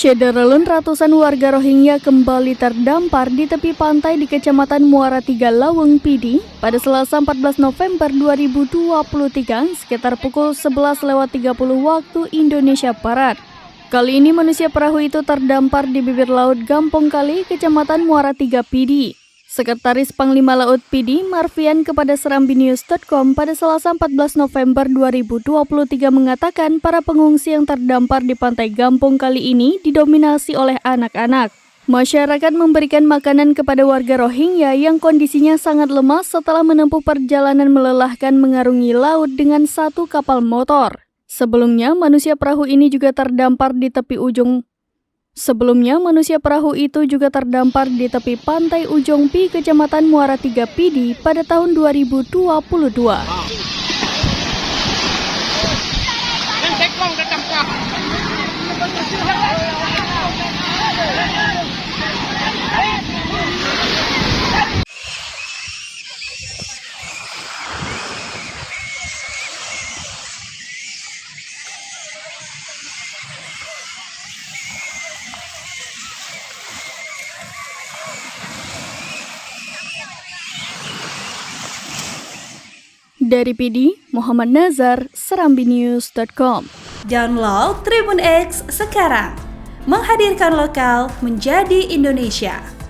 Syederelun ratusan warga Rohingya kembali terdampar di tepi pantai di Kecamatan Muara Tiga Laweng Pidi pada Selasa 14 November 2023 sekitar pukul 11.30 waktu Indonesia Barat. Kali ini manusia perahu itu terdampar di bibir laut Gampong Kali, Kecamatan Muara Tiga Pidi. Sekretaris Panglima Laut Pidi, Marvian, kepada serambinews.com pada Selasa 14 November 2023 mengatakan para pengungsi yang terdampar di pantai Gampong Kali ini didominasi oleh anak-anak. Masyarakat memberikan makanan kepada warga Rohingya yang kondisinya sangat lemah setelah menempuh perjalanan melelahkan mengarungi laut dengan satu kapal motor. Sebelumnya, manusia perahu itu juga terdampar di tepi pantai Ujung Pi, Kecamatan Muara Tiga Pidi pada tahun 2022. Dari Pidi, Muhammad Nazar, serambinews.com. Download Tribun X sekarang, menghadirkan lokal menjadi Indonesia.